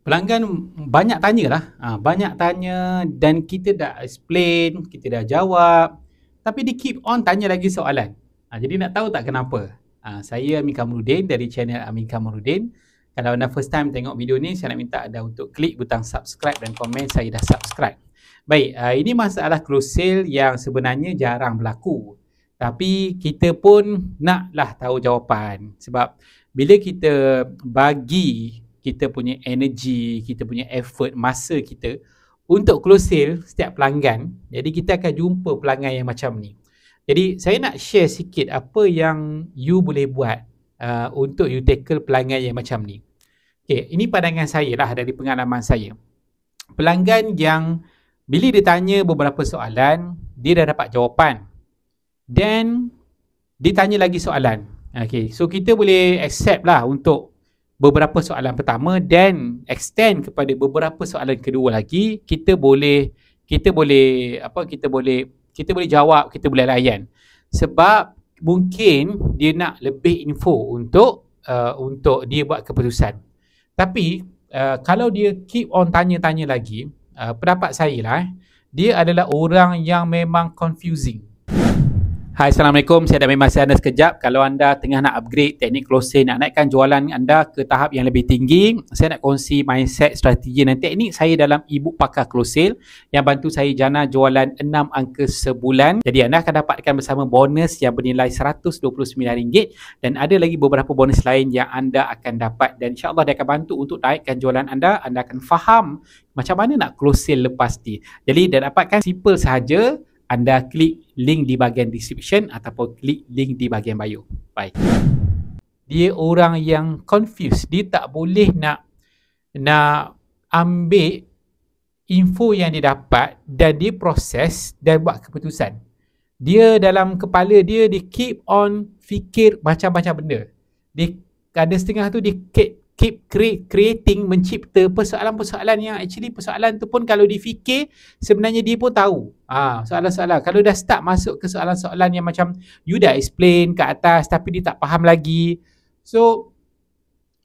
Pelanggan banyak tanya lah, banyak tanya dan kita dah explain, kita dah jawab, tapi dia keep on tanya lagi soalan. Jadi nak tahu tak kenapa? Saya Amin Kamarudin dari channel Amin Kamarudin. Kalau anda first time tengok video ni, saya nak minta anda untuk klik butang subscribe dan komen saya dah subscribe. Baik, ini masalah close sale yang sebenarnya jarang berlaku. Tapi kita pun naklah tahu jawapan. Sebab bila kita bagi kita punya energy, kita punya effort, masa kita untuk close sale setiap pelanggan, jadi kita akan jumpa pelanggan yang macam ni. Jadi saya nak share sikit apa yang you boleh buat untuk you tackle pelanggan yang macam ni. Okay, ini pandangan saya lah dari pengalaman saya. Pelanggan yang bila dia tanya beberapa soalan, dia dah dapat jawapan. Then dia tanya lagi soalan. Okay, so kita boleh accept lah untuk beberapa soalan pertama dan extend kepada beberapa soalan kedua lagi. Kita boleh jawab, kita boleh layan. Sebab mungkin dia nak lebih info untuk dia buat keputusan. Tapi kalau dia keep on tanya-tanya lagi, pendapat saya lah, dia adalah orang yang memang confusing. Hai, Assalamualaikum. Saya dah memang anda sekejap. Kalau anda tengah nak upgrade teknik close sale, nak naikkan jualan anda ke tahap yang lebih tinggi, saya nak kongsi mindset, strategi dan teknik saya dalam ebook pakar close sale yang bantu saya jana jualan 6 angka sebulan. Jadi anda akan dapatkan bersama bonus yang bernilai RM129 dan ada lagi beberapa bonus lain yang anda akan dapat, dan insyaAllah dia akan bantu untuk naikkan jualan anda. Anda akan faham macam mana nak close sale lepas ni. Jadi dah dapatkan simple sahaja. Anda klik link di bahagian description ataupun klik link di bahagian bio. Bye. Dia orang yang confused. Dia tak boleh nak ambil info yang dia dapat dan dia proses dan buat keputusan. Dia dalam kepala dia keep on fikir macam-macam benda. Dia ada setengah tu dia keep creating, mencipta persoalan-persoalan yang actually persoalan tu pun kalau difikir sebenarnya dia pun tahu soalan-soalan. Kalau dah start masuk ke soalan-soalan yang macam you dah explain kat atas tapi dia tak faham lagi, so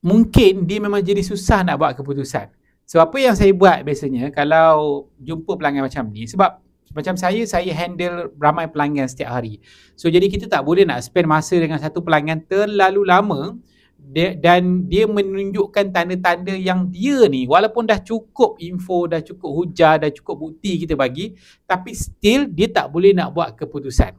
mungkin dia memang jadi susah nak buat keputusan. So apa yang saya buat biasanya kalau jumpa pelanggan macam ni, sebab macam saya handle ramai pelanggan setiap hari, so jadi kita tak boleh nak spend masa dengan satu pelanggan terlalu lama. Dan dia menunjukkan tanda-tanda yang dia ni walaupun dah cukup info, dah cukup hujah, dah cukup bukti kita bagi, tapi still dia tak boleh nak buat keputusan.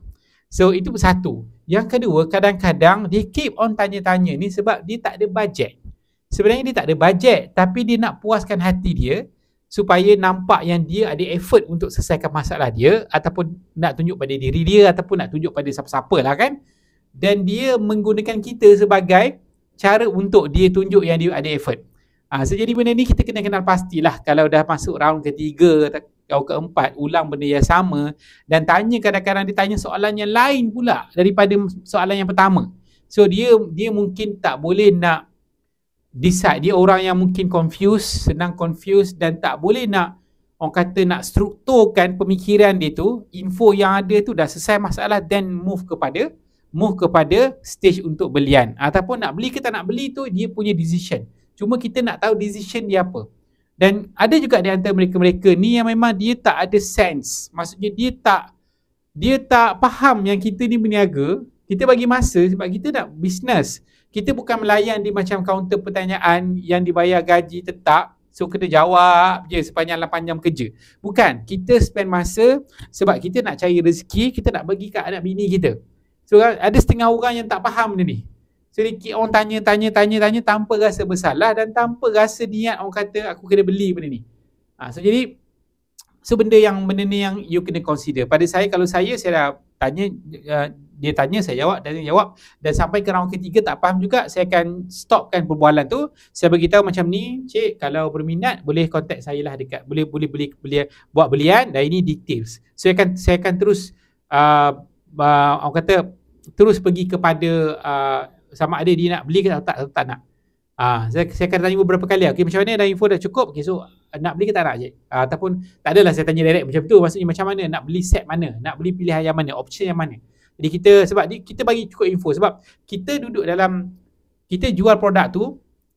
So itu satu. Yang kedua, kadang-kadang dia keep on tanya-tanya ni sebab dia tak ada bajet. Sebenarnya dia tak ada bajet, tapi dia nak puaskan hati dia supaya nampak yang dia ada effort untuk selesaikan masalah dia, ataupun nak tunjuk pada diri dia, ataupun nak tunjuk pada siapa-siapa lah kan. Dan dia menggunakan kita sebagai cara untuk dia tunjuk yang dia ada effort. So jadi benda ni kita kena kenal pastilah. Kalau dah masuk round ketiga atau keempat, ulang benda yang sama dan tanya, kadang-kadang dia tanya soalan yang lain pula daripada soalan yang pertama. So dia mungkin tak boleh nak decide. Dia orang yang mungkin senang confuse dan tak boleh nak, orang kata, nak strukturkan pemikiran dia tu. Info yang ada tu dah selesai masalah, then move kepada stage untuk belian. Ataupun nak beli ke tak nak beli tu dia punya decision. Cuma kita nak tahu decision dia apa. Dan ada juga di antara mereka-mereka ni yang memang dia tak ada sense. Maksudnya dia tak faham yang kita ni berniaga. Kita bagi masa sebab kita nak bisnes. Kita bukan melayan di macam kaunter pertanyaan yang dibayar gaji tetap, so kena jawab je sepanjang 8 jam kerja. Bukan. Kita spend masa sebab kita nak cari rezeki, kita nak bagi kat anak bini kita. So ada setengah orang yang tak faham benda ni. So dia keep on tanya tanpa rasa bersalah dan tanpa rasa niat orang kata aku kena beli benda ni. So jadi benda ni yang you kena consider. Pada saya, kalau saya dah tanya, dia tanya, saya jawab dan sampai ke round ketiga tak faham juga, saya akan stopkan perbualan tu. Saya beritahu macam ni, cik, kalau berminat boleh contact saya lah dekat, boleh buat belian dan ini details. So saya akan terus orang kata terus pergi kepada sama ada dia nak beli ke tak nak. Saya akan tanya beberapa kali, okay, macam mana, dah info dah cukup, okay, so nak beli ke tak nak je. Ataupun tak adalah saya tanya direct macam tu, maksudnya macam mana, nak beli set mana, nak beli pilihan yang mana, option yang mana. Jadi kita bagi cukup info sebab kita duduk dalam, kita jual produk tu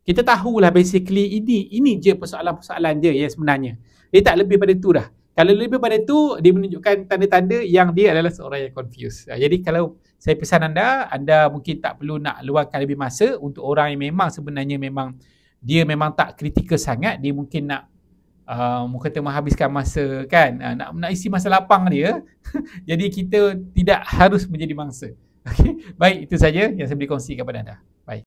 Kita tahulah basically ini je persoalan-persoalan dia yang sebenarnya. Dia tak lebih pada tu dah. Kalau lebih pada tu, dia menunjukkan tanda-tanda yang dia adalah seorang yang confused. Jadi kalau saya pesan anda mungkin tak perlu nak luangkan lebih masa untuk orang yang memang sebenarnya dia memang tak kritikal sangat, dia mungkin nak kata menghabiskan masa kan, nak isi masa lapang dia. Jadi kita tidak harus menjadi mangsa. Okay? Baik, itu saja yang saya boleh kongsikan kepada anda. Baik.